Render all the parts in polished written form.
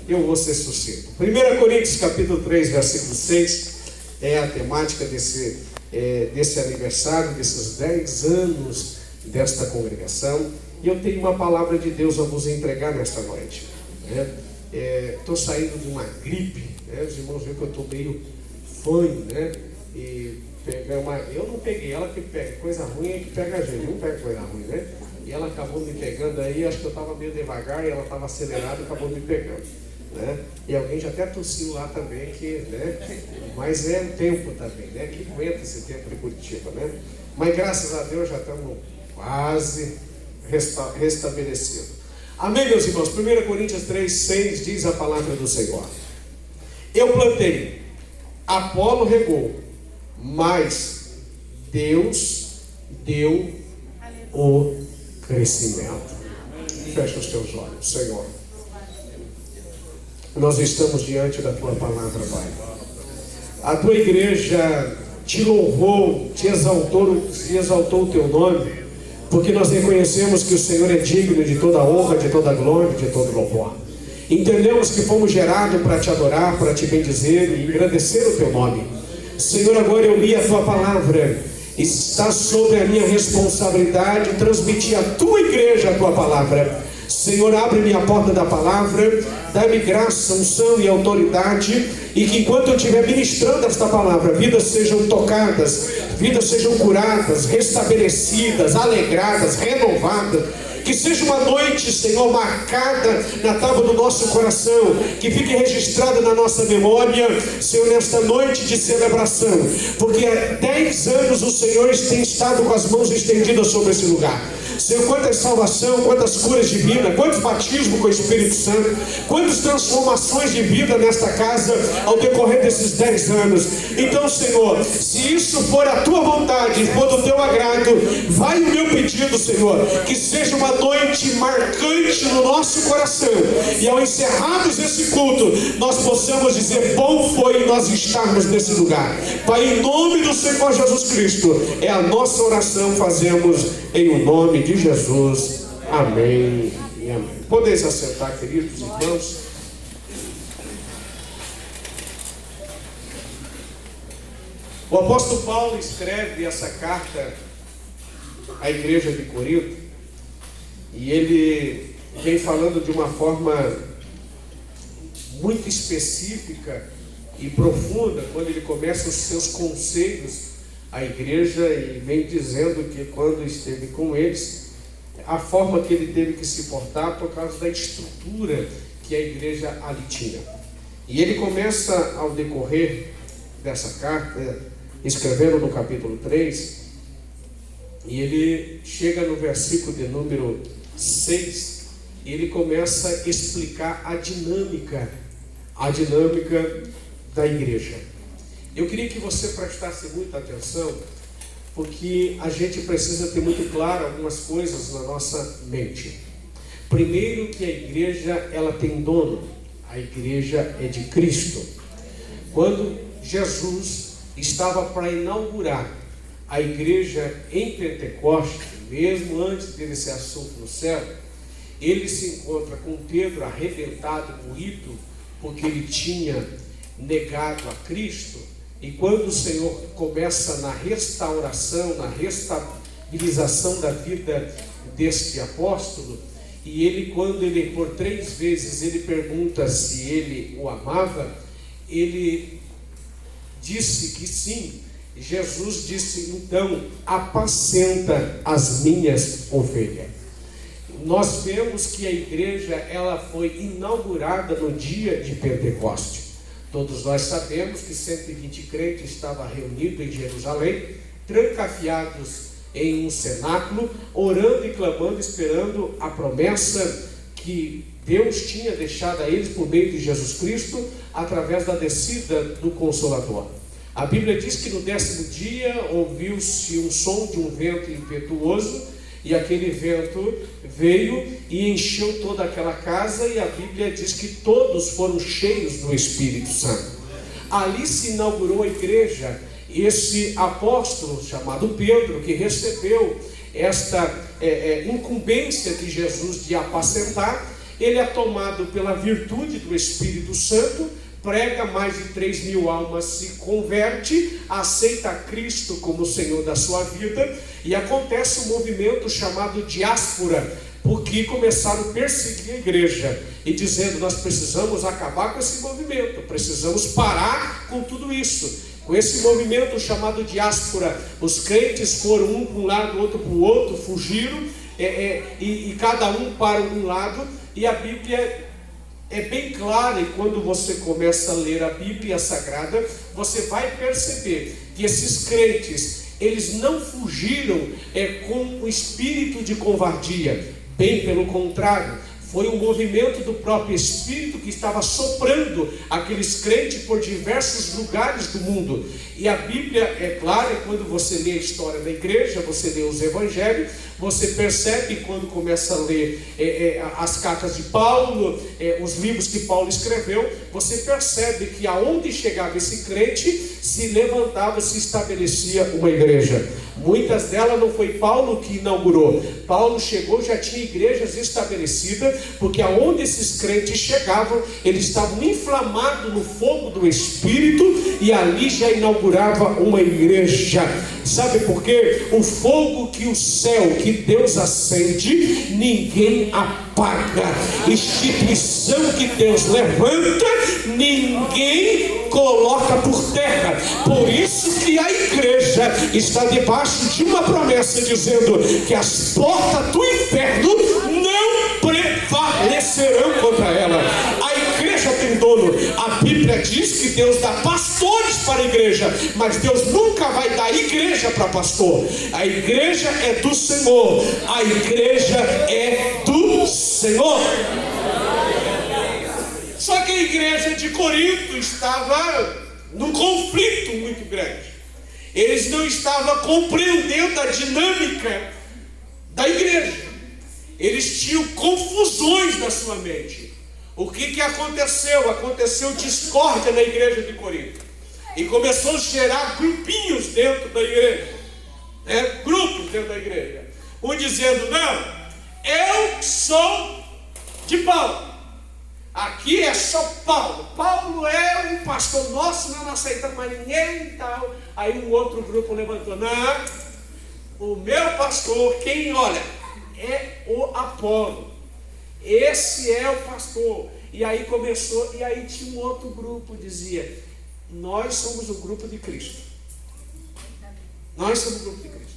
eu vou ser sucinto. 1 Coríntios capítulo 3, versículo 6, é a temática desse aniversário, desses 10 anos desta congregação. E eu tenho uma palavra de Deus a vos entregar nesta noite. Estou saindo de uma gripe, né? Os irmãos viram que eu estou meio fanho, né? E eu não peguei, ela que pega. Coisa ruim é que pega a gente, não pega coisa ruim, né? E ela acabou me pegando aí, acho que eu estava meio devagar e ela estava acelerada e acabou me pegando, né? E alguém já até tossiu lá também, né? Mas é o tempo também, né? Que aguenta esse tempo de Curitiba, né? Mas graças a Deus já estamos quase restabelecidos. Amém, meus irmãos? 1 Coríntios 3, 6 diz a palavra do Senhor: eu plantei, Apolo regou, mas Deus deu o crescimento. Fecha os teus olhos, Senhor. Nós estamos diante da tua palavra, Pai. A tua igreja te louvou, te exaltou o teu nome, porque nós reconhecemos que o Senhor é digno de toda honra, de toda glória, de todo louvor. Entendemos que fomos gerados para te adorar, para te bendizer e engrandecer o teu nome. Senhor, agora eu li a tua palavra. Está sobre a minha responsabilidade transmitir à tua igreja a tua palavra. Senhor, abre-me a porta da palavra, dá-me graça, unção e autoridade, e que enquanto eu estiver ministrando esta palavra, vidas sejam tocadas, vidas sejam curadas, restabelecidas, alegradas, renovadas. Que seja uma noite, Senhor, marcada na tábua do nosso coração, que fique registrada na nossa memória, Senhor, nesta noite de celebração, porque há 10 anos o Senhor tem estado com as mãos estendidas sobre esse lugar. Senhor, quantas salvação, quantas curas de vida, quantos batismos com o Espírito Santo, quantas transformações de vida nesta casa ao decorrer desses 10 anos. Então, Senhor, se isso for a tua vontade, for do teu agrado, vai o meu pedido, Senhor, que seja uma noite marcante no nosso coração, e ao encerrarmos esse culto, nós possamos dizer: bom foi nós estarmos nesse lugar. Pai, em nome do Senhor Jesus Cristo, é a nossa oração, fazemos em o nome de Jesus. Amém e amém. Podem se assentar, queridos irmãos. O apóstolo Paulo escreve essa carta à igreja de Corinto, e ele vem falando de uma forma muito específica e profunda, quando ele começa os seus conselhos à igreja, e vem dizendo que quando esteve com eles, a forma que ele teve que se portar por causa da estrutura que a igreja ali tinha. E ele começa, ao decorrer dessa carta, escrevendo no capítulo 3, e ele chega no versículo de número 6, e ele começa a explicar a dinâmica da igreja. Eu queria que você prestasse muita atenção, porque a gente precisa ter muito claro algumas coisas na nossa mente. Primeiro, que a igreja, ela tem dono. A igreja é de Cristo. Quando Jesus estava para inaugurar a igreja em Pentecostes, mesmo antes dele ser assunto no céu, ele se encontra com Pedro arrebentado, moído, porque ele tinha negado a Cristo. E quando o Senhor começa na restauração, na restabilização da vida deste apóstolo, e ele, quando ele por 3 vezes ele pergunta se ele o amava, ele disse que sim. Jesus disse: então, apacenta as minhas ovelhas. Nós vemos que a igreja, ela foi inaugurada no dia de Pentecostes. Todos nós sabemos que 120 crentes estavam reunidos em Jerusalém, trancafiados em um cenáculo, orando e clamando, esperando a promessa que Deus tinha deixado a eles por meio de Jesus Cristo, através da descida do Consolador. A Bíblia diz que no 10º dia ouviu-se um som de um vento impetuoso, e aquele vento veio e encheu toda aquela casa, e a Bíblia diz que todos foram cheios do Espírito Santo. Ali se inaugurou a igreja. Esse apóstolo chamado Pedro, que recebeu esta incumbência de Jesus de apacentar, ele é tomado pela virtude do Espírito Santo, prega, mais de 3.000 almas se converte, aceita Cristo como Senhor da sua vida, e acontece um movimento chamado diáspora, porque começaram a perseguir a igreja, e dizendo, nós precisamos acabar com esse movimento, precisamos parar com tudo isso. Com esse movimento chamado diáspora, os crentes foram um para um lado, outro para o outro, fugiram, e cada um para um lado, e a Bíblia é bem clara, e quando você começa a ler a Bíblia Sagrada, você vai perceber que esses crentes, eles não fugiram com o espírito de covardia, bem pelo contrário, foi um movimento do próprio Espírito que estava soprando aqueles crentes por diversos lugares do mundo. E a Bíblia é clara, quando você lê a história da igreja, você lê os evangelhos, você percebe quando começa a ler as cartas de Paulo, os livros que Paulo escreveu, você percebe que aonde chegava esse crente, se levantava, se estabelecia uma igreja. Muitas delas não foi Paulo que inaugurou. Paulo chegou, já tinha igrejas estabelecidas, porque aonde esses crentes chegavam, eles estavam inflamados no fogo do Espírito, e ali já inaugurava uma igreja. Sabe por quê? O fogo que o céu, que Deus acende, ninguém apaga. Instituição que Deus levanta, ninguém coloca por terra. Por isso que a igreja está debaixo de uma promessa, dizendo que as portas do inferno não prevalecerão contra ela. A igreja tem dono. A Bíblia diz que Deus dá pastores para a igreja, mas Deus nunca vai dar igreja para pastor. A igreja é do Senhor. A igreja é do Senhor. Só que a igreja de Corinto estava num conflito muito grande. Eles não estavam compreendendo a dinâmica da igreja. Eles tinham confusões na sua mente. O que aconteceu? Aconteceu discórdia na igreja de Corinto. E começou a gerar grupinhos dentro da igreja. Grupos dentro da igreja. Um dizendo, não, eu sou de Paulo. Aqui é só Paulo. Paulo é um pastor nosso, não aceitamos mais ninguém e tal. Aí um outro grupo levantou, não, o meu pastor, quem olha, é o Apolo. Esse é o pastor. E aí começou, e aí tinha um outro grupo, dizia, nós somos o grupo de Cristo. Nós somos o grupo de Cristo.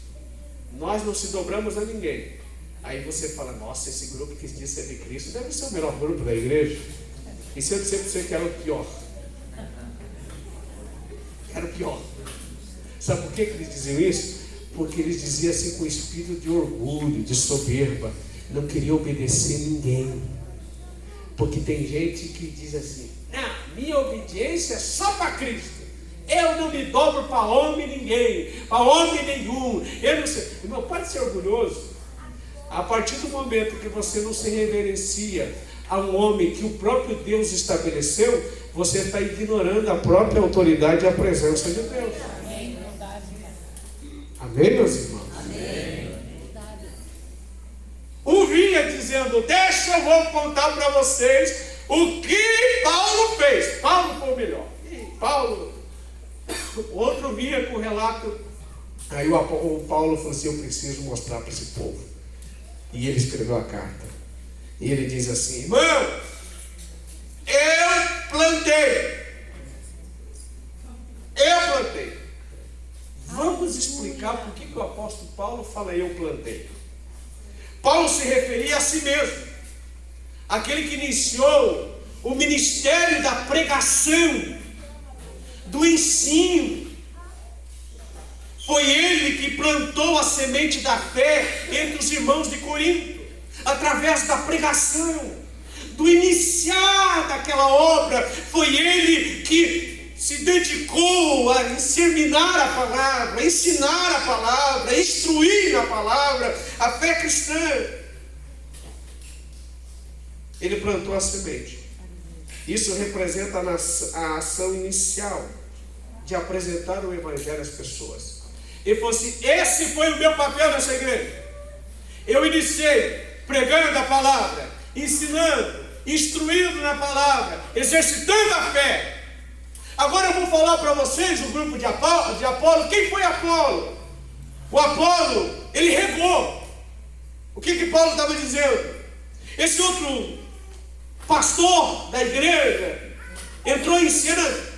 Nós não se dobramos a ninguém. Aí você fala, nossa, esse grupo que diz ser de Cristo deve ser o melhor grupo da igreja. E se eu disser para você que era o pior? Era o pior. Sabe por que eles diziam isso? Porque eles diziam assim com espírito de orgulho, de soberba. Não queriam obedecer ninguém. Porque tem gente que diz assim, não, minha obediência é só para Cristo. Eu não me dobro para homem ninguém, para homem nenhum. Eu não sei. Irmão, pode ser orgulhoso. A partir do momento que você não se reverencia a um homem que o próprio Deus estabeleceu, você está ignorando a própria autoridade e a presença de Deus. Amém, meus irmãos? Amém. Um vinha dizendo, deixa eu vou contar para vocês o que Paulo fez. Paulo foi o melhor. O outro vinha com o relato. Aí o Paulo falou assim, eu preciso mostrar para esse povo. E ele escreveu a carta. E ele diz assim, irmão, eu plantei. Vamos explicar por que o apóstolo Paulo fala eu plantei. Paulo se referia a si mesmo. Aquele que iniciou o ministério da pregação, do ensino. Foi ele que plantou a semente da fé entre os irmãos de Corinto, através da pregação, do iniciar daquela obra. Foi ele que se dedicou a inseminar a palavra, ensinar a palavra, instruir a palavra, a fé cristã. Ele plantou a semente. Isso representa a ação inicial de apresentar o evangelho às pessoas. Ele falou assim, esse foi o meu papel nessa igreja. Eu iniciei pregando a palavra, ensinando, instruindo na palavra, exercitando a fé. Agora eu vou falar para vocês o grupo de Apolo. Quem foi Apolo? O Apolo, ele regou. O que Paulo estava dizendo? Esse outro pastor da igreja entrou em cena.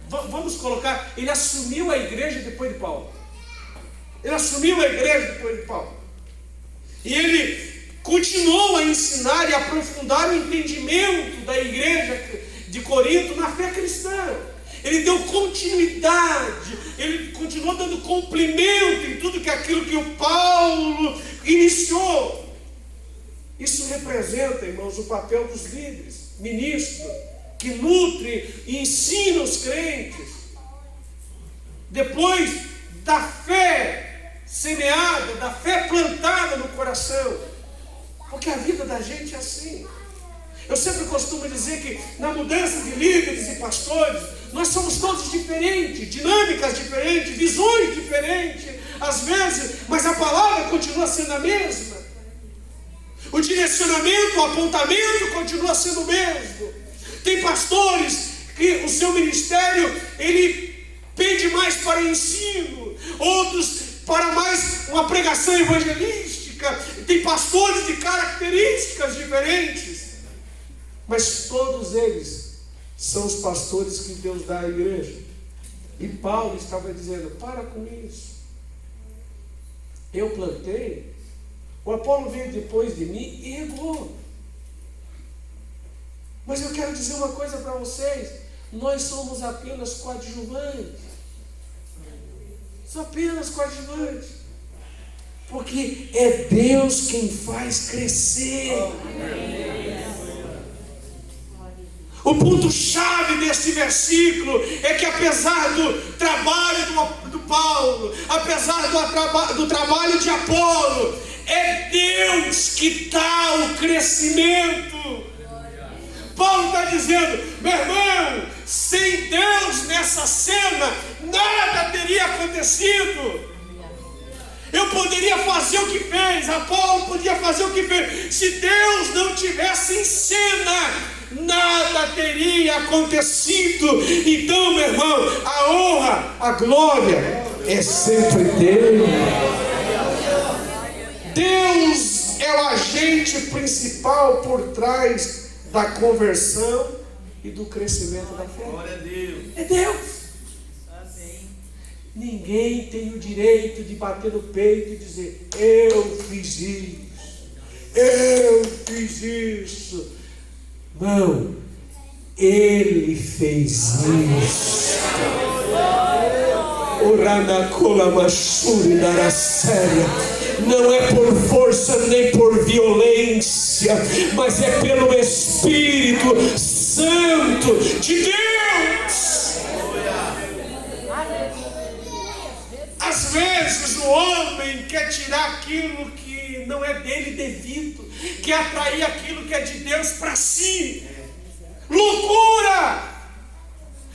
Vamos colocar, ele assumiu a igreja depois de Paulo. Ele assumiu a igreja depois de Paulo. E ele continuou a ensinar e aprofundar o entendimento da igreja de Corinto na fé cristã. Ele deu continuidade, ele continuou dando complemento em tudo aquilo que o Paulo iniciou. Isso representa, irmãos, o papel dos líderes, ministros, que nutrem e ensinam os crentes. Depois da fé semeada, da fé plantada no coração. Porque a vida da gente é assim. Eu sempre costumo dizer que na mudança de líderes e pastores, nós somos todos diferentes, dinâmicas diferentes, visões diferentes, às vezes, mas a palavra continua sendo a mesma. O direcionamento, o apontamento continua sendo o mesmo. Tem pastores que o seu ministério, ele pende mais para ensino, outros para mais uma pregação evangelística. Tem pastores de características diferentes. Mas todos eles são os pastores que Deus dá à igreja. E Paulo estava dizendo, para com isso. Eu plantei, o Apolo veio depois de mim e regou. Mas eu quero dizer uma coisa para vocês, nós somos apenas coadjuvantes. Só apenas coadjuvantes. Porque é Deus quem faz crescer. O ponto-chave desse versículo é que apesar do trabalho do Paulo, apesar do trabalho de Apolo, é Deus que dá o crescimento. Paulo está dizendo, meu irmão, sem Deus nessa cena, nada teria acontecido. Eu poderia fazer o que fez, Apolo podia fazer o que fez. Se Deus não tivesse em cena, nada teria acontecido. Então, meu irmão, a honra, a glória é sempre dele. Deus é o agente principal por trás da conversão e do crescimento da fé. Glória a Deus. É Deus. Ninguém tem o direito de bater no peito e dizer, eu fiz isso. Não, Ele fez isso. Não é por força nem por violência, mas é pelo Espírito Santo de Deus. Às vezes o homem quer tirar aquilo que não é dele devido, quer atrair aquilo que é de Deus para si. Loucura!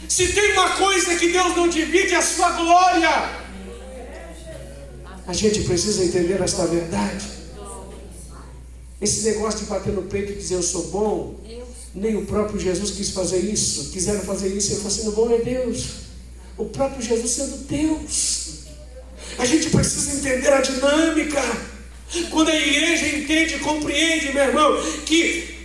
Se tem uma coisa que Deus não divide, é a sua glória. A gente precisa entender esta verdade. Esse negócio de bater no peito e dizer eu sou bom, nem o próprio Jesus quis fazer isso. Quiseram fazer isso, ele falou assim, o bom é Deus. O próprio Jesus sendo Deus. A gente precisa entender a dinâmica. Quando a igreja entende e compreende, meu irmão, que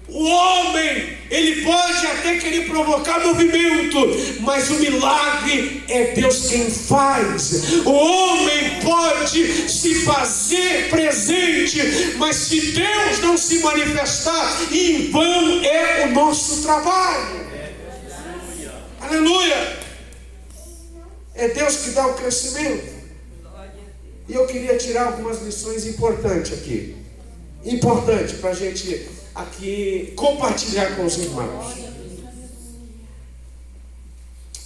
o homem, ele pode até querer provocar movimento, mas o milagre é Deus quem faz. O homem pode se fazer presente, mas se Deus não se manifestar, em vão é o nosso trabalho. Aleluia! É Deus que dá o crescimento. E eu queria tirar algumas lições importantes aqui. Importante para a gente aqui compartilhar com os irmãos.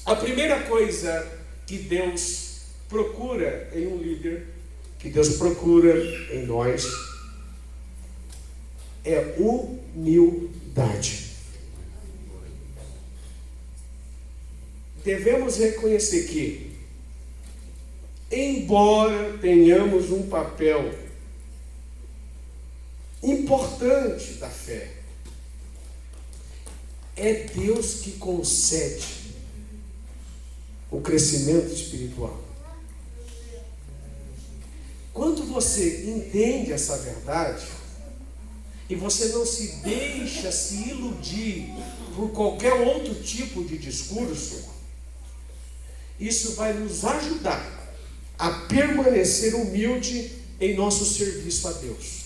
A primeira coisa que Deus procura em um líder, que Deus procura em nós, é humildade. Devemos reconhecer que, embora tenhamos um papel importante da fé. É Deus que concede o crescimento espiritual. Quando você entende essa verdade, e você não se deixa se iludir por qualquer outro tipo de discurso, isso vai nos ajudar a permanecer humilde em nosso serviço a Deus.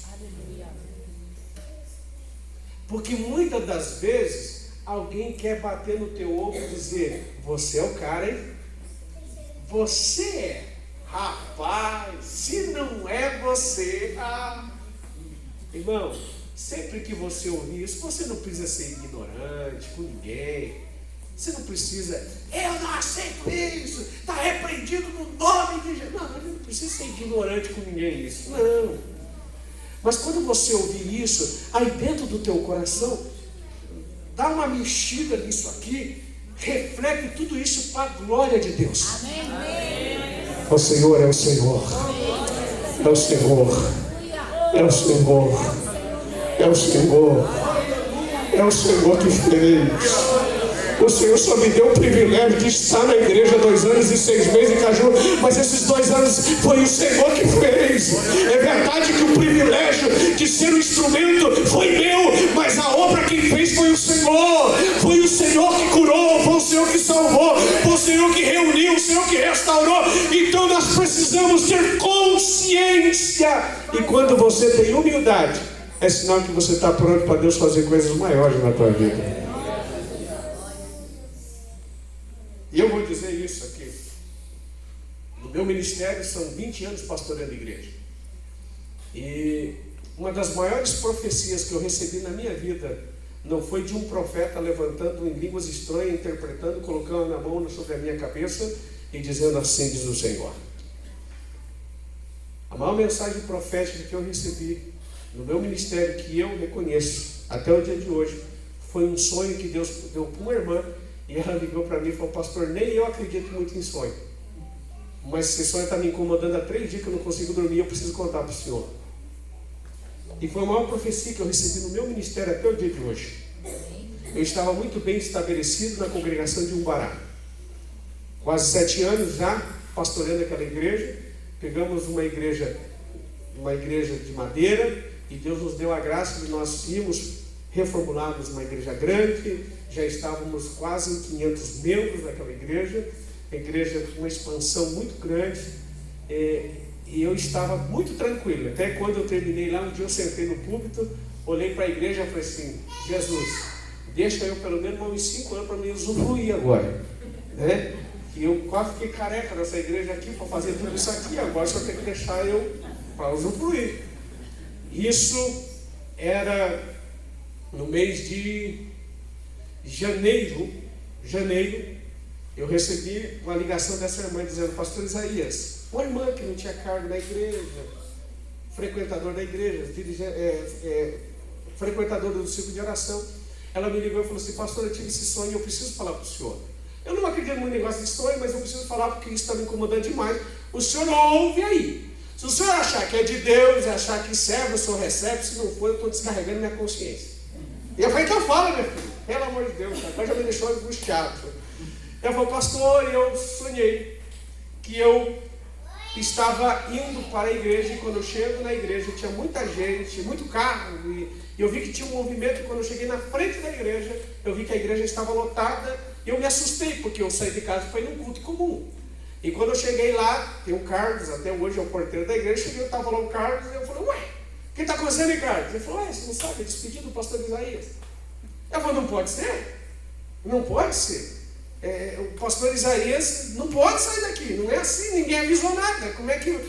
Porque muitas das vezes alguém quer bater no teu ombro e dizer: você é o cara, hein? Você é. Rapaz, se não é você, irmão, sempre que você ouvir isso, você não precisa ser ignorante com ninguém. Você não precisa, eu não aceito isso, está repreendido no nome de Jesus. Não, não precisa ser ignorante com ninguém isso, não. Mas quando você ouvir isso, aí dentro do teu coração, dá uma mexida nisso aqui, reflete tudo isso para a glória de Deus. Amém. O Senhor é o Senhor, é o Senhor, é o Senhor, é o Senhor, é o Senhor que fez. O Senhor só me deu o privilégio de estar na igreja 2 anos e 6 meses em Caju, mas esses 2 anos foi o Senhor que fez. É verdade que o privilégio de ser um instrumento foi meu, mas a obra quem fez foi o Senhor. Foi o Senhor que curou, foi o Senhor que salvou, foi o Senhor que reuniu, o Senhor que restaurou. Então nós precisamos ter consciência. E quando você tem humildade, é sinal que você está pronto para Deus fazer coisas maiores na tua vida. E eu vou dizer isso aqui. No meu ministério são 20 anos pastoreando igreja. E uma das maiores profecias que eu recebi na minha vida não foi de um profeta levantando em línguas estranhas, interpretando, colocando a mão sobre a minha cabeça e dizendo: assim diz o Senhor. A maior mensagem profética que eu recebi no meu ministério, que eu reconheço até o dia de hoje, foi um sonho que Deus deu para uma irmã. E ela ligou para mim e falou: pastor, nem eu acredito muito em sonho, mas esse sonho está me incomodando há 3 dias que eu não consigo dormir, eu preciso contar para o senhor. E foi a maior profecia que eu recebi no meu ministério até o dia de hoje. Eu estava muito bem estabelecido na congregação de Umbará, quase 7 anos já pastoreando aquela igreja. Pegamos uma igreja de madeira, e Deus nos deu a graça de nós irmos reformulados uma igreja grande. Já estávamos quase em 500 membros daquela igreja, a igreja com uma expansão muito grande, e eu estava muito tranquilo. Até quando eu terminei lá, um dia eu sentei no púlpito, olhei para a igreja e falei assim: Jesus, deixa eu pelo menos uns 5 anos para me usufruir agora, né? E eu quase fiquei careca nessa igreja aqui para fazer tudo isso aqui, agora só tem que deixar eu para usufruir. Isso era no mês de janeiro, eu recebi uma ligação dessa irmã dizendo: pastor Isaías, uma irmã que não tinha cargo na igreja, frequentador da igreja, frequentador do ciclo de oração, ela me ligou e falou assim: pastor, eu tive esse sonho e eu preciso falar para o senhor. Eu não acredito muito no negócio de sonho, mas eu preciso falar porque isso está me incomodando demais. O senhor ouve aí. Se o senhor achar que é de Deus, achar que serve, o senhor recebe. Se não for, eu estou descarregando minha consciência. E eu falei: então fala, meu filho, pelo amor de Deus, agora já me deixou angustiado. Ela falou: pastor, eu sonhei que eu estava indo para a igreja, e quando eu chego na igreja tinha muita gente, muito carro, e eu vi que tinha um movimento. E quando eu cheguei na frente da igreja, eu vi que a igreja estava lotada, e eu me assustei, porque eu saí de casa para ir num culto comum. E quando eu cheguei lá, tem o Carlos, até hoje é o porteiro da igreja, cheguei, estava lá o Carlos, e eu falei: ué, o que está acontecendo aí, Carlos? Ele falou: você não sabe, é despedido do pastor Isaías. Eu falei: não pode ser, não pode ser. O pastor Isaías não pode sair daqui, não é assim, ninguém avisou nada. Como é que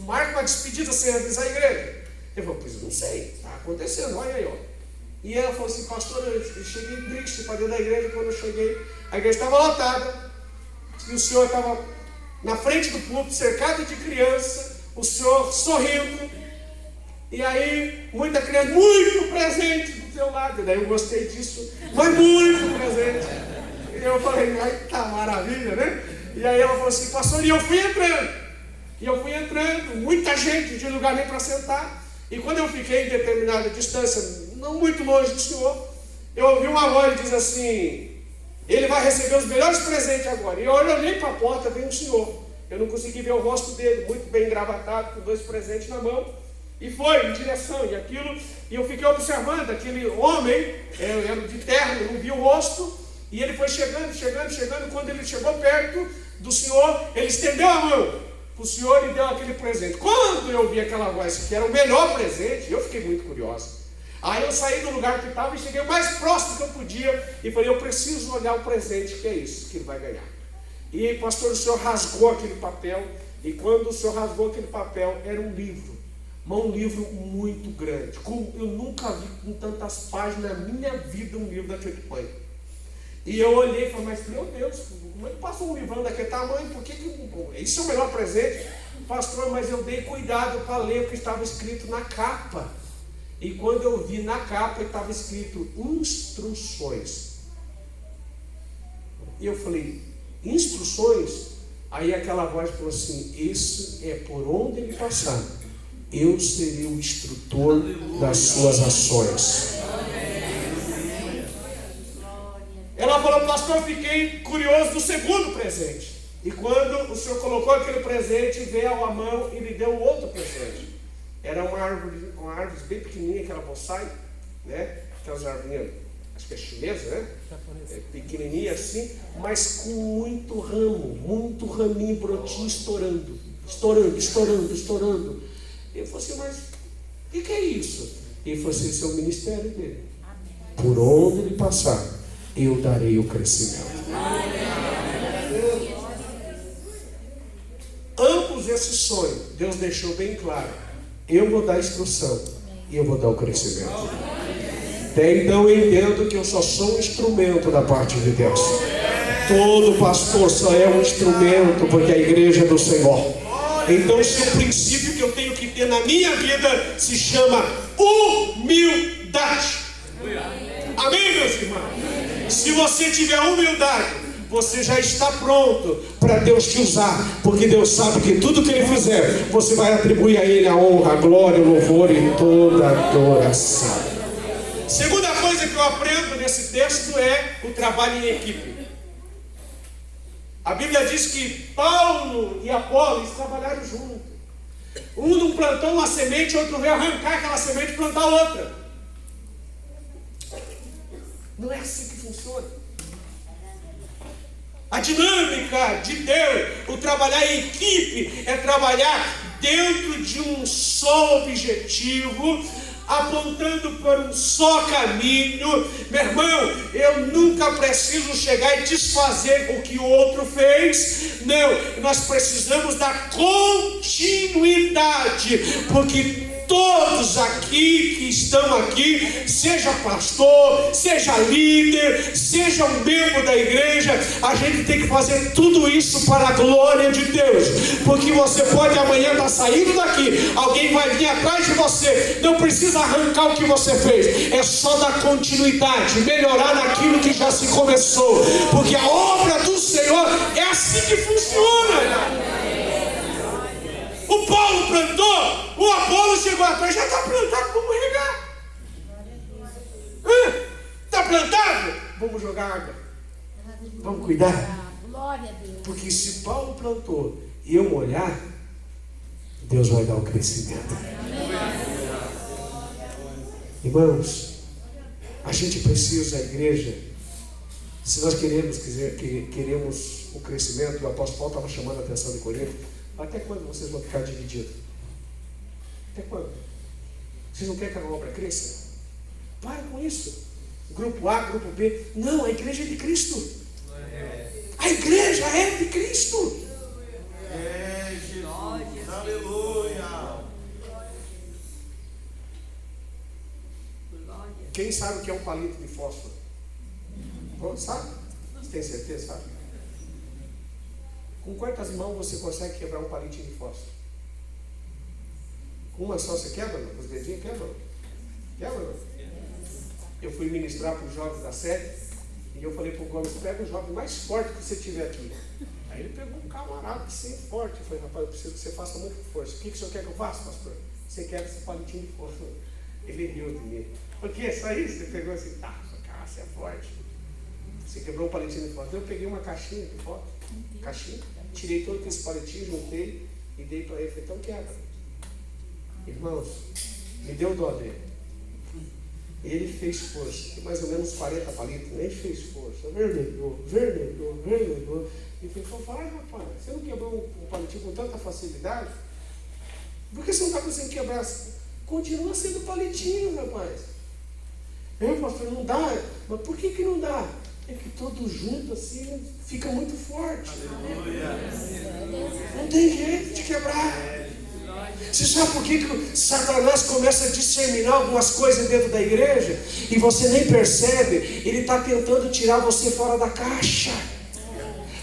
marca uma despedida sem avisar a igreja? Ele falou: pois eu não sei, está acontecendo, olha aí, ó. E ela falou assim: pastor, eu cheguei triste para dentro da igreja. Quando eu cheguei, a igreja estava lotada, e o senhor estava na frente do púlpito, cercado de criança, o senhor sorrindo, e aí muita criança, muito presente do teu lado. E daí eu gostei disso, mas muito presente. E eu falei: ai, tá maravilha, né? E aí ela falou assim: pastor, e eu fui entrando, muita gente, não tinha lugar nem para sentar. E quando eu fiquei em determinada distância, não muito longe do Senhor, eu ouvi uma voz que diz assim: ele vai receber os melhores presentes agora. E eu olhei para a porta, veio o Senhor. Eu não consegui ver o rosto dele, muito bem engravatado, com 2 presentes na mão. E foi em direção, e eu fiquei observando aquele homem, era de terno, não vi o rosto, e ele foi chegando, quando ele chegou perto do Senhor, ele estendeu a mão para o Senhor e deu aquele presente. Quando eu vi aquela voz, que era o melhor presente, eu fiquei muito curioso. Aí eu saí do lugar que estava e cheguei o mais próximo que eu podia, e falei: eu preciso olhar o presente, que é isso que ele vai ganhar. E pastor, o Senhor rasgou aquele papel, e quando o Senhor rasgou aquele papel, era um livro. Um livro muito grande. Eu nunca vi com tantas páginas na minha vida um livro daquele tamanho. E eu olhei e falei: mas meu Deus, como é que passou um livrão daquele tamanho? Por que isso é o melhor presente? Pastor, mas eu dei cuidado para ler o que estava escrito na capa. E quando eu vi na capa, estava escrito instruções. E eu falei: instruções? Aí aquela voz falou assim: isso é por onde ele passar, eu serei o instrutor das suas ações. Ela falou: pastor, eu fiquei curioso do segundo presente. E quando o Senhor colocou aquele presente, veio a mão e lhe deu outro presente. Era uma árvore bem pequenininha, aquela bonsai, né? Aquelas árvores, acho que é chinesa, né? Pequenininha assim, mas com muito ramo, muito raminho, brotinho estourando. Ele falou assim: mas o que é isso? Ele falou assim: esse é o ministério dele. Por onde ele passar, eu darei o crescimento. Ambos esses sonhos, Deus deixou bem claro: eu vou dar a instrução e eu vou dar o crescimento. Até então eu entendo que eu só sou um instrumento da parte de Deus. Todo pastor só é um instrumento, porque a igreja é do Senhor. Então, se o princípio que eu tenho que ter na minha vida se chama humildade. Amém, meus irmãos? Se você tiver humildade, você já está pronto para Deus te usar, porque Deus sabe que tudo que Ele fizer, você vai atribuir a Ele a honra, a glória, o louvor e toda a adoração. Segunda coisa que eu aprendo nesse texto é o trabalho em equipe. A Bíblia diz que Paulo e Apolo trabalharam juntos. Um não plantou uma semente, outro veio arrancar aquela semente e plantar outra. Não é assim que funciona. A dinâmica de Deus, o trabalhar em equipe, é trabalhar dentro de um só objetivo, apontando para um só caminho. Meu irmão, eu nunca preciso chegar e desfazer o que o outro fez. Não, nós precisamos da continuidade, porque todos aqui que estão aqui, seja pastor, seja líder, seja um membro da igreja, a gente tem que fazer tudo isso para a glória de Deus, porque você pode amanhã estar saindo daqui, alguém vai vir atrás de você, não precisa arrancar o que você fez, é só dar continuidade, melhorar naquilo que já se começou, porque a obra do Senhor é assim que funciona. O Paulo plantou, o Apolo chegou atrás, já está plantado, vamos regar. Está plantado? Vamos jogar água. Vamos cuidar. Porque se Paulo plantou e eu molhar, Deus vai dar o crescimento. Irmãos, a gente precisa, a igreja, se nós queremos o crescimento, o apóstolo Paulo estava chamando a atenção de Corinto. Até quando vocês vão ficar divididos? Até quando? Vocês não querem que a obra cresça? Para com isso. Grupo A, grupo B. Não, a igreja é de Cristo. A igreja é de Cristo. É Jesus. Aleluia. Quem sabe o que é um palito de fósforo? Sabe? Você tem certeza? Sabe? Com quantas mãos você consegue quebrar um palitinho de fósforo? Com uma só você quebra, não? Com os dedinhos quebra? Quebra, não? Eu fui ministrar para os jovens da sede e eu falei para o Gomes: pega o jovem mais forte que você tiver aqui. Aí ele pegou um camarada assim forte. Eu falei: rapaz, eu preciso que você faça muita força. O que o senhor quer que eu faça, pastor? você quebra esse palitinho de fósforo. Ele riu de mim. Por quê? Só isso? Você pegou assim, tá, cara, você é forte. Você quebrou um palitinho de fósforo. Eu peguei uma caixinha de fósforo, caixinha, tirei todo esse palitinho, juntei e dei para ele. Falei, então quebra. Irmãos, me deu dó dele. Ele fez força, mais ou menos 40 palitos, nem fez força, vermelhou. E falou, vai rapaz, você não quebrou um palitinho com tanta facilidade? Por que você não está conseguindo quebrar? Continua sendo palitinho, rapaz. Pastor, não dá, mas por que não dá? É que todo junto assim fica muito forte. Não tem jeito de quebrar. Você sabe por que Satanás começa a disseminar algumas coisas dentro da igreja e você nem percebe? Ele está tentando tirar você fora da caixa.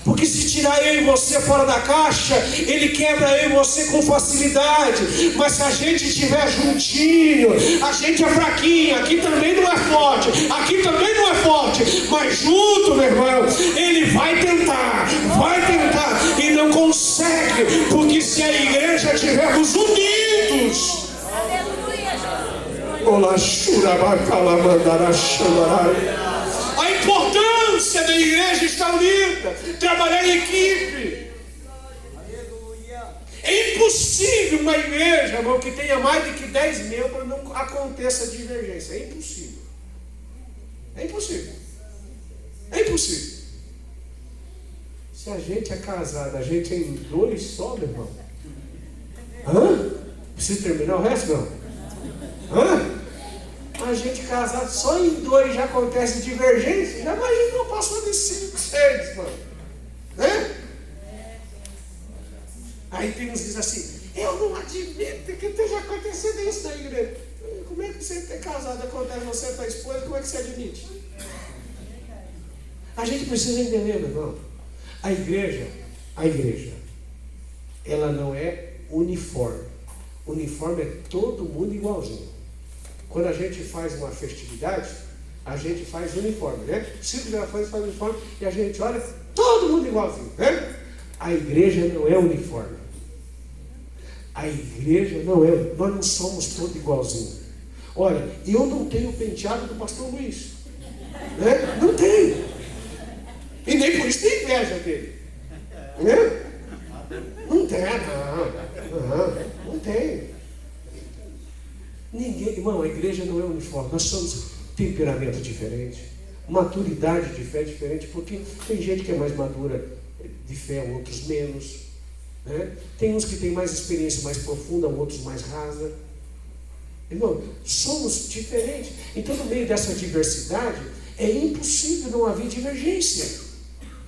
Porque se tirar eu e você fora da caixa, ele quebra eu e você com facilidade. Mas se a gente estiver juntinho, a gente é fraquinho, aqui também não é forte, aqui também não é forte, mas junto, meu irmão, ele vai tentar e não consegue, porque se a igreja estivermos unidos, a importância da igreja estar unida, trabalhar em equipe. É impossível uma igreja, irmão, que tenha mais de que 10 membros não aconteça divergência. É impossível. É impossível. É impossível. Se a gente é casado, a gente é em 2 só, meu irmão. Precisa terminar o resto, não? A gente casado só em 2 já acontece divergência. Já imagina eu passando em 5, 6, mano. Aí tem uns que dizem assim, eu não admito que esteja acontecendo isso na igreja. Como é que você ter casado acontece você e tua esposa, como é que você admite? A gente precisa entender, meu irmão. A igreja, ela não é uniforme. Uniforme é todo mundo igualzinho. Quando a gente faz uma festividade, a gente faz uniforme, né? 5 gerações faz uniforme e a gente olha, todo mundo igualzinho, né? A igreja não é uniforme. A igreja não é, nós não somos todos igualzinhos. Olha, eu não tenho o penteado do pastor Luiz, né? Não tenho. E nem por isso tem inveja dele, né? Não tem, não tem. Ninguém, irmão, a igreja não é uniforme. Nós somos temperamento diferente, maturidade de fé diferente, porque tem gente que é mais madura de fé, outros menos, né? Tem uns que têm mais experiência mais profunda, outros mais rasa. Irmão, somos diferentes. Então, no meio dessa diversidade, é impossível não haver divergência.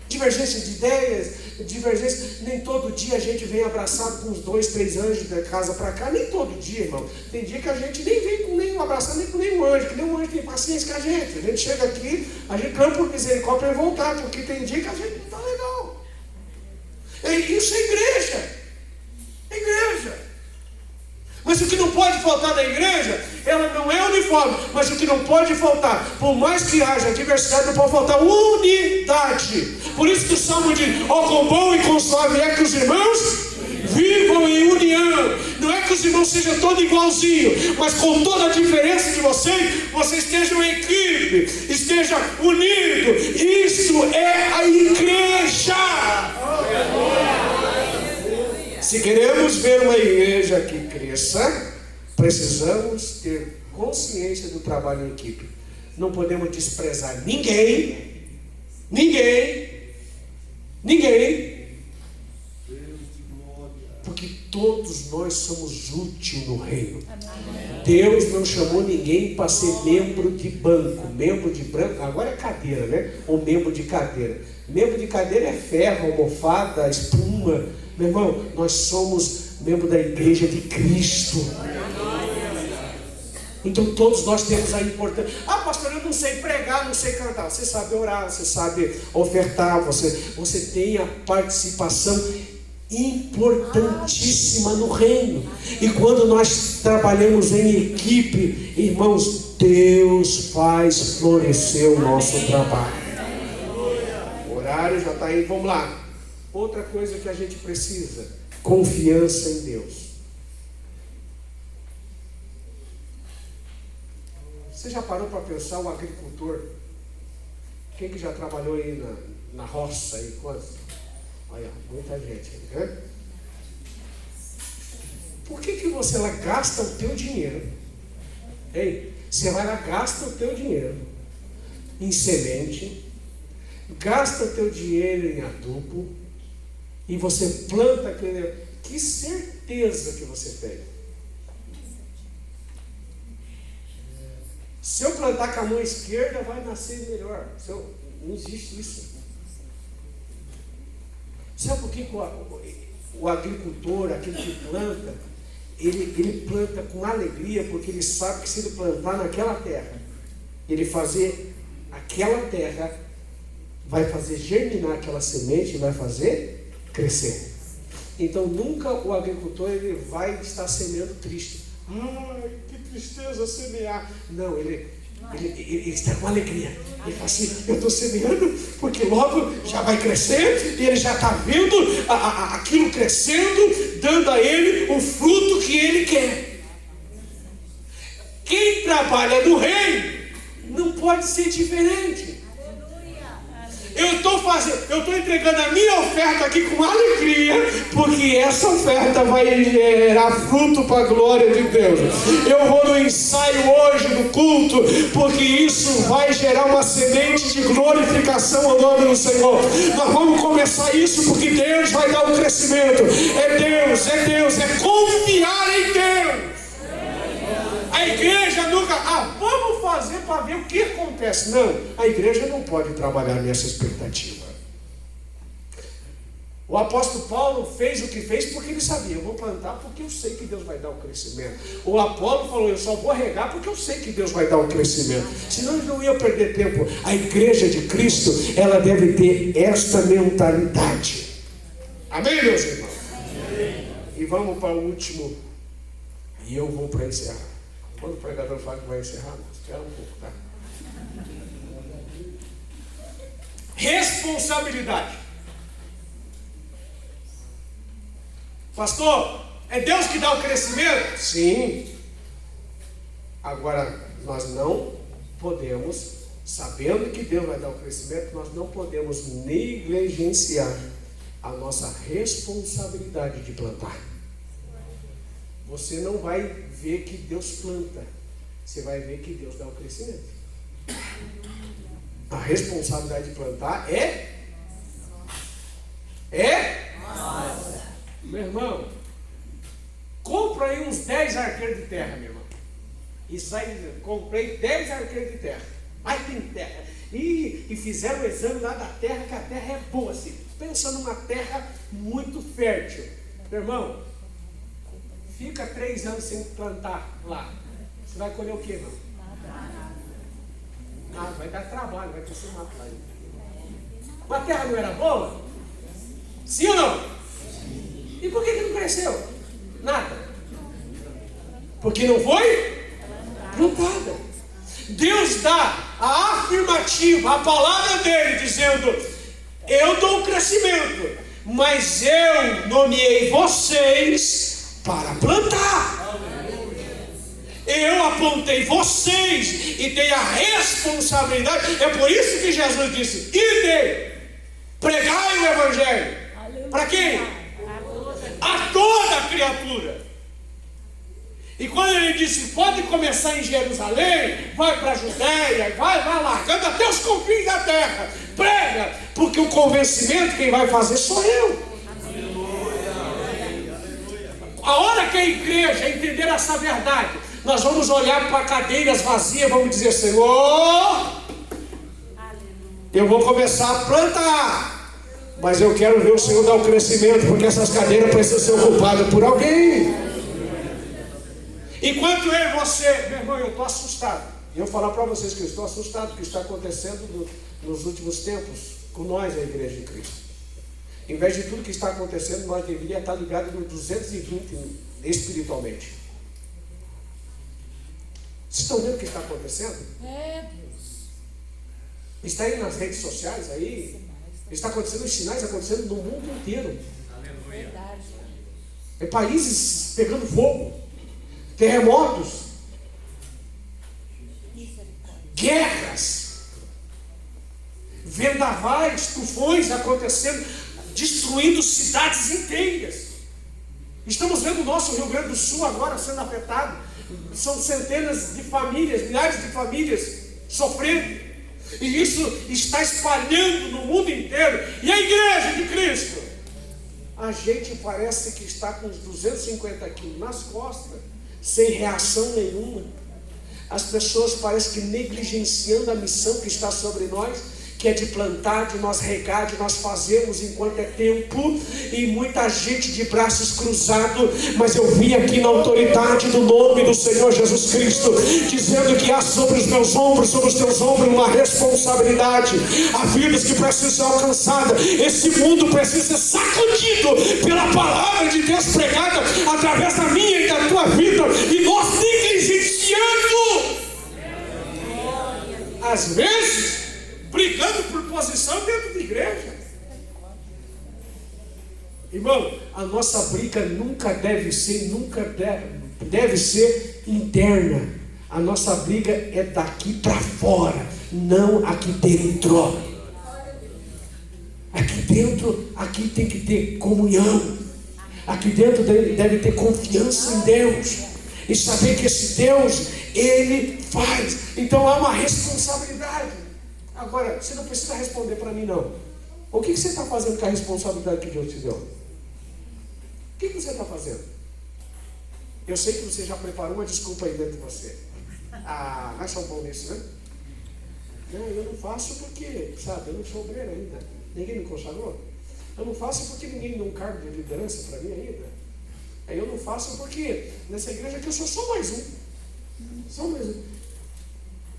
Divergência de ideias, divergência. Nem todo dia a gente vem abraçado com uns 2, 3 anjos da casa para cá. Nem todo dia, irmão. Tem dia que a gente nem vem com nenhum abraçado, nem com nenhum anjo, que nenhum anjo tem paciência com a gente. A gente chega aqui, a gente clama por misericórdia para voltar, porque tem dia que a gente não está legal. Isso é igreja. É igreja. Mas o que não pode faltar na igreja, ela não é uniforme, mas o que não pode faltar, por mais que haja diversidade, não pode faltar unidade. Por isso que o Salmo diz, quão bom e quão suave é que os irmãos vivam em união. Não é que os irmãos sejam todos igualzinhos, mas com toda a diferença de vocês estejam em equipe, estejam unidos. Isso é a igreja. Se queremos ver uma igreja que cresça, precisamos ter consciência do trabalho em equipe. Não podemos desprezar ninguém, porque todos nós somos úteis no reino. Deus não chamou ninguém para ser membro de banco. Membro de branco, agora é cadeira, né? Ou membro de cadeira. Membro de cadeira é ferro, almofada, espuma. Meu irmão, nós somos membro da igreja de Cristo. Então todos nós temos a importância. Pastor, eu não sei pregar, não sei cantar. Você sabe orar, você sabe ofertar, você tem a participação importantíssima no reino. E quando nós trabalhamos em equipe, irmãos, Deus faz florescer o nosso trabalho. O horário já está indo, vamos lá. Outra coisa que a gente precisa, confiança em Deus. Você já parou para pensar o agricultor? Quem que já trabalhou aí na roça? Aí, quantos? Olha, muita gente, né? Por que você lá gasta o teu dinheiro? Ei, você vai lá, gasta o teu dinheiro em semente, gasta o teu dinheiro em adubo, e você planta aquele... Que certeza que você tem? Se eu plantar com a mão esquerda, vai nascer melhor. Não existe isso. Sabe por que o agricultor, aquele que planta, ele planta com alegria, porque ele sabe que se ele plantar naquela terra, ele fazer aquela terra, vai fazer germinar aquela semente e vai fazer crescer. Então nunca o agricultor ele vai estar semeando triste. Ai, que tristeza semear. Não, ele está com alegria. Ele fala assim, eu estou semeando porque logo já vai crescer e ele já está vendo aquilo crescendo, dando a ele o fruto que ele quer. Quem trabalha no reino não pode ser diferente. Eu estou entregando a minha oferta aqui com alegria, porque essa oferta vai gerar fruto para a glória de Deus. Eu vou no ensaio hoje, no culto, porque isso vai gerar uma semente de glorificação ao nome do Senhor. Nós vamos começar isso, porque Deus vai dar o crescimento. É Deus, é confiar em Deus. A igreja nunca, vamos fazer para ver o que acontece. Não, a igreja não pode trabalhar nessa expectativa. O apóstolo Paulo fez o que fez porque ele sabia, eu vou plantar porque eu sei que Deus vai dar o crescimento. O Apolo falou, eu só vou regar porque eu sei que Deus vai dar o crescimento. Senão ele não ia perder tempo. A igreja de Cristo, ela deve ter esta mentalidade. Amém, meus irmãos? Amém. E vamos para o último, e eu vou para encerrar. Quando o pregador fala que vai encerrar, espera um pouco, tá? Responsabilidade. Pastor, é Deus que dá o crescimento? Sim. Agora, nós não podemos, sabendo que Deus vai dar o crescimento, nós não podemos negligenciar a nossa responsabilidade de plantar. Você não vai ver que Deus planta, você vai ver que Deus dá o crescimento. A responsabilidade de plantar é nossa. Meu irmão, compra aí uns 10 arqueiros de terra, meu irmão. Isso aí, comprei 10 arqueiros de terra. Aí tem terra. E fizeram o exame lá da terra, que a terra é boa, assim. Pensa numa terra muito fértil. Meu irmão, fica 3 anos sem plantar lá. Você vai colher o quê, irmão? Nada, vai dar trabalho, vai crescer mato lá. Mas a terra não era boa? Sim ou não? Sim. E por que não cresceu? Nada. Porque não foi plantada. Deus dá a afirmativa, a palavra dele, dizendo, eu dou o crescimento, mas eu nomeei vocês para plantar. Eu apontei vocês e dei a responsabilidade. É por isso que Jesus disse, ide, pregai o evangelho. Para quem? A toda criatura. E quando ele disse, pode começar em Jerusalém, vai para a Judéia, vai largando até os confins da terra, prega, porque o convencimento quem vai fazer sou eu. A hora que a igreja entender essa verdade, nós vamos olhar para cadeiras vazias, vamos dizer, Senhor, eu vou começar a plantar, mas eu quero ver o Senhor dar o crescimento, porque essas cadeiras precisam ser ocupadas por alguém. Enquanto eu e você, meu irmão, eu estou assustado. E eu vou falar para vocês que eu estou assustado com o que está acontecendo nos últimos tempos com nós, a igreja de Cristo. Em vez de tudo que está acontecendo, nós deveríamos estar ligados no 220 espiritualmente. Vocês estão vendo o que está acontecendo? Está aí nas redes sociais, aí está acontecendo, os sinais acontecendo no mundo inteiro. É países pegando fogo, terremotos. guerras, vendavais, tufões acontecendo, destruindo cidades inteiras. Estamos vendo o nosso Rio Grande do Sul agora sendo afetado. São centenas de famílias, milhares de famílias sofrendo. E isso está espalhando no mundo inteiro. E a igreja de Cristo? A gente parece que está com uns 250 quilos nas costas, sem reação nenhuma. As pessoas parecem que negligenciando a missão que está sobre nós, que é de plantar, de nós regar, de nós fazermos enquanto é tempo, e muita gente de braços cruzados. Mas eu vim aqui na autoridade do nome do Senhor Jesus Cristo, dizendo que há sobre os meus ombros, sobre os teus ombros, uma responsabilidade. Há vidas que precisam ser alcançadas. Esse mundo precisa ser sacudido pela palavra de Deus pregada através da minha e da tua vida, e nós negligenciando, às vezes brigando por posição dentro da igreja. Irmão, a nossa briga nunca deve ser interna. A nossa briga é daqui para fora, não aqui dentro. Aqui dentro, aqui tem que ter comunhão. Aqui dentro deve ter confiança em Deus e saber que esse Deus, Ele faz. Então há uma responsabilidade. Agora, você não precisa responder para mim, não. O que você está fazendo com a responsabilidade que Deus te deu? O que você está fazendo? Eu sei que você já preparou uma desculpa aí dentro de você. Ah, nós somos bons nisso, né? Não, eu não faço porque, sabe, eu não sou obreiro ainda. Ninguém me consagrou. Eu não faço porque ninguém deu um cargo de liderança para mim ainda. Eu não faço porque nessa igreja aqui eu sou só mais um. Só mais um.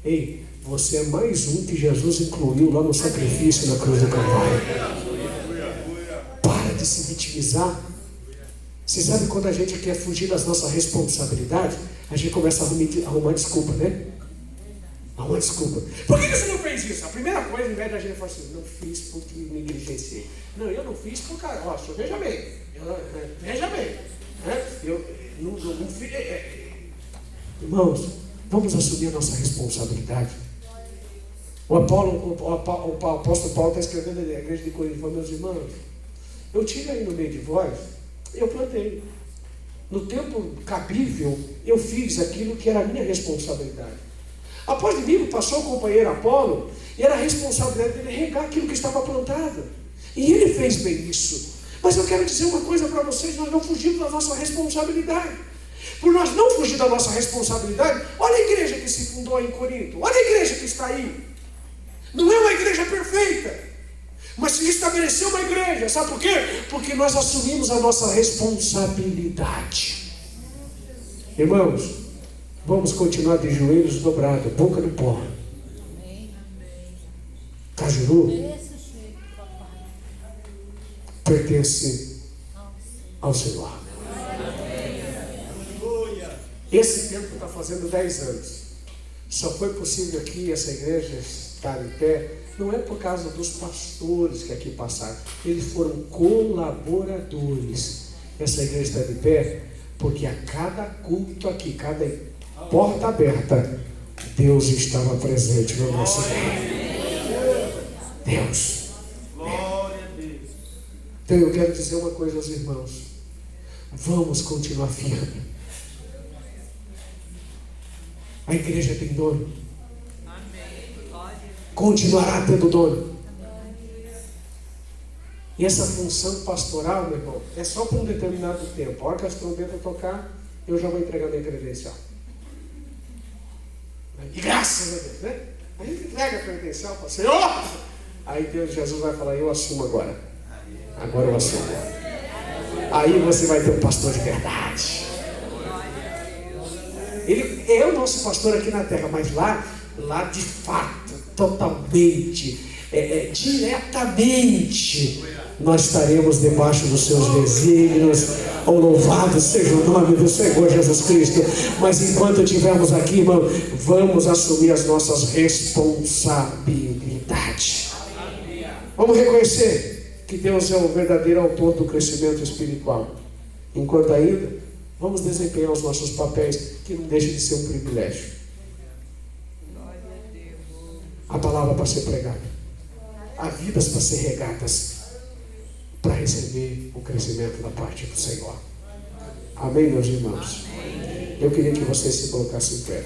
Ei, você é mais um que Jesus incluiu lá no sacrifício na cruz do Calvário. Para de se vitimizar. Você sabe quando a gente quer fugir das nossas responsabilidades, a gente começa a arrumar desculpa, né? Arrumar desculpa. Por que você não fez isso? A primeira coisa, em vez da gente falar assim, não fiz porque me negligenciei. Não, eu não fiz porque, ó, veja bem. Veja bem. Eu não fiz. Irmãos, vamos assumir a nossa responsabilidade. O apóstolo Paulo está escrevendo na igreja de Corinto, falando, meus irmãos, eu tive aí no meio de vós, eu plantei. No tempo cabível, eu fiz aquilo que era a minha responsabilidade. Após de mim, passou o companheiro Apolo, e era a responsabilidade dele regar aquilo que estava plantado. E ele fez bem isso. Mas eu quero dizer uma coisa para vocês, nós não fugimos da nossa responsabilidade. Por nós não fugir da nossa responsabilidade, olha a igreja que se fundou aí em Corinto, olha a igreja que está aí. Não é uma igreja perfeita, mas se estabeleceu uma igreja, sabe por quê? Porque nós assumimos a nossa responsabilidade. Irmãos, vamos continuar de joelhos dobrados, boca no pó. Cajuru pertence ao Senhor. Esse tempo está fazendo 10 anos. Só foi possível aqui essa igreja estar em pé, não é por causa dos pastores que aqui passaram. Eles foram colaboradores. Essa igreja está de pé porque a cada culto aqui, cada porta aberta, Deus estava presente no nosso meio. Deus. Então eu quero dizer uma coisa aos irmãos. Vamos continuar firme. A igreja tem dono. Continuará tendo dono. E essa função pastoral, meu irmão, é só por um determinado tempo. A hora que as trombetas tocar, eu já vou entregar minha credencial. E graças a Deus, né? A gente entrega a credencial para o Senhor. Aí Deus, Jesus vai falar, eu assumo agora. Agora eu assumo. Aí você vai ter um pastor de verdade. Ele é o nosso pastor aqui na terra, mas lá de fato, totalmente, diretamente, nós estaremos debaixo dos seus desígnios. Louvado seja o nome do Senhor Jesus Cristo. Mas enquanto estivermos aqui, irmão, vamos assumir as nossas responsabilidades. Vamos reconhecer que Deus é o verdadeiro autor do crescimento espiritual. Enquanto ainda, vamos desempenhar os nossos papéis, que não deixa de ser um privilégio. Há palavra para ser pregada. Há vidas para ser regadas, para receber o crescimento da parte do Senhor. Amém, meus irmãos? Eu queria que vocês se colocassem em pé.